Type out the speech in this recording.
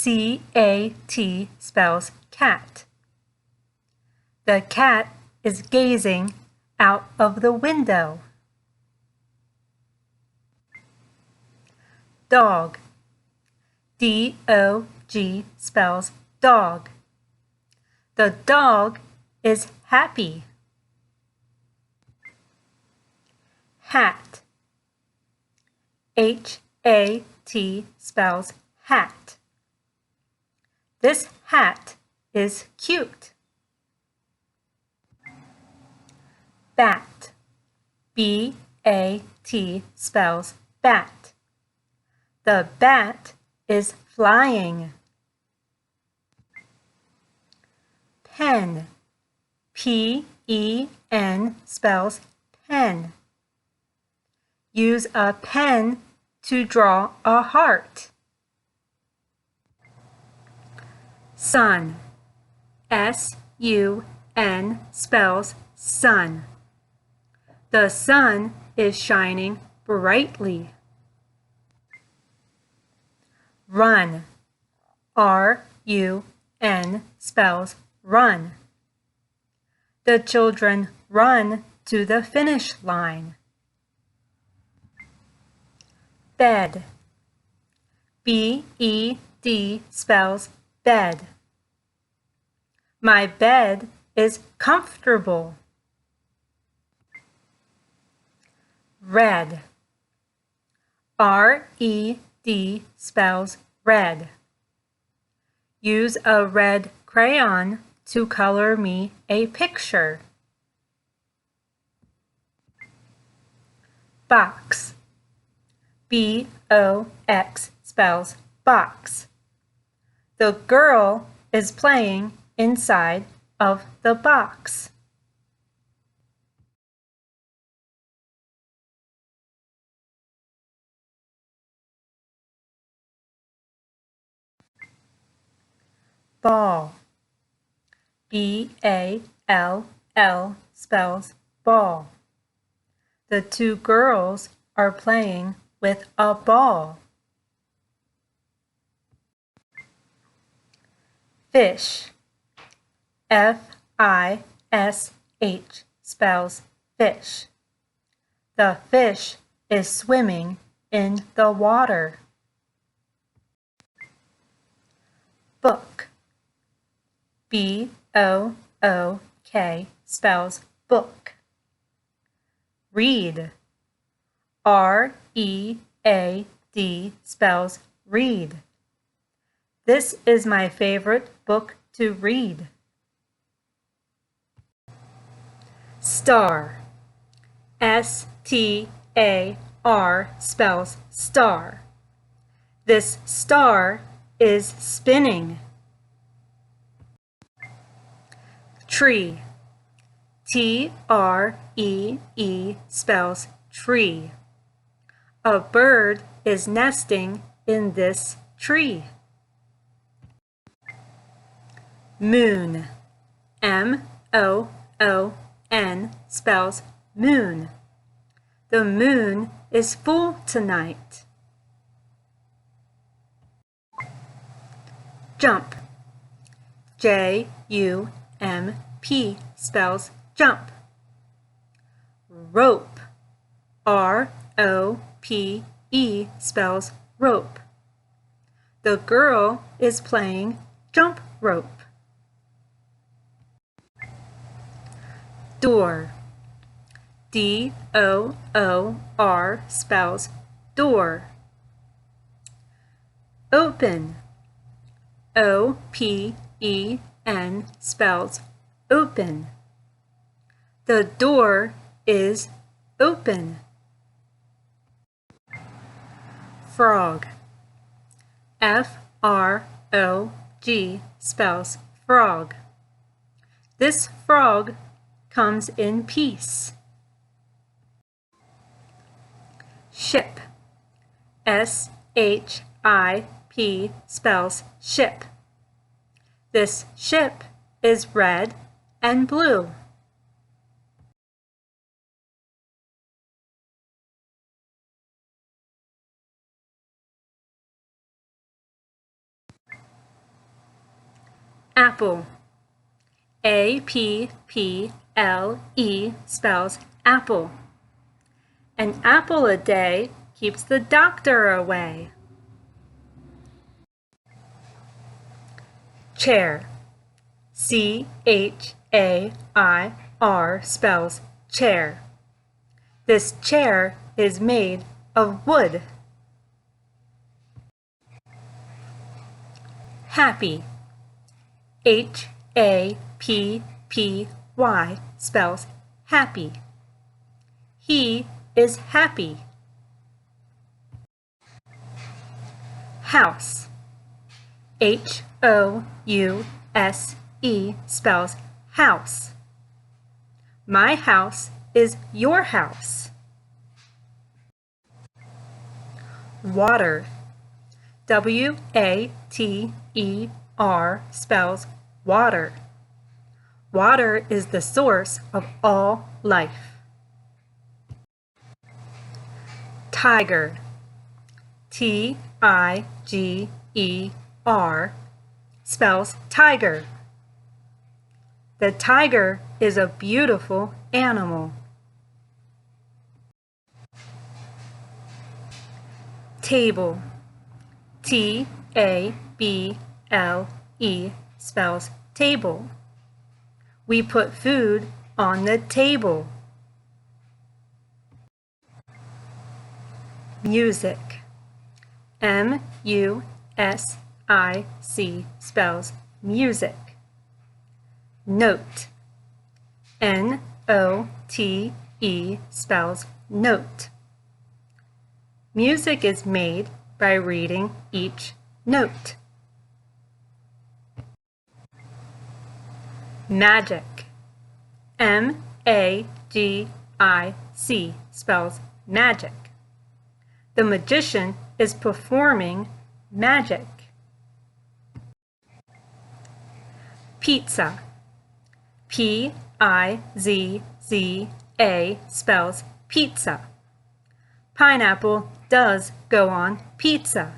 C-A-T spells cat. The cat is gazing out of the window. Dog. D-O-G spells dog. The dog is happy. Hat. H-A-T spells hat. This hat is cute. Bat. B-A-T spells bat. The bat is flying. Pen. P-E-N spells pen. Use a pen to draw a heart. Sun. S-U-N spells sun. The sun is shining brightly. Run. R-U-N spells run. The children run to the finish line. Bed. B-E-D spells bed. My bed is comfortable. Red. R-E-D spells red. Use a red crayon to color me a picture. Box. B-O-X spells box. The girl is playing inside of the box. Ball. B-A-L-L spells ball. The two girls are playing with a ball. Fish. F-I-S-H spells fish. The fish is swimming in the water. Book. B-O-O-K spells book. Read. R-E-A-D spells read. This is my favorite book to read. Star. S-T-A-R spells star. This star is spinning. Tree. T-R-E-E spells tree. A bird is nesting in this tree. Moon. M-O-O-N spells moon. The moon is full tonight. Jump. J-U-M-P spells jump. Rope. R-O-P-E spells rope. The girl is playing jump rope. Door. D-O-O-R spells door. Open. O-P-E-N spells open. The door is open. Frog. F-R-O-G spells frog. This frog comes in peace. Ship. S-H-I-P spells ship. This ship is red and blue. apple. Apple spells apple. An apple a day keeps the doctor away. Chair. Chair spells chair. This chair is made of wood. Happy. Happy spells happy. He is happy. House. House spells house. My house is your house. Water. Water spells water. Water is the source of all life. Tiger. Tiger spells tiger. The tiger is a beautiful animal. Table. Table spells table. We put food on the table. Music. Music spells music. Note. Note spells note. Music is made by reading each note. Magic. Magic spells magic. The magician is performing magic. Pizza. Pizza spells pizza. Pineapple does go on pizza.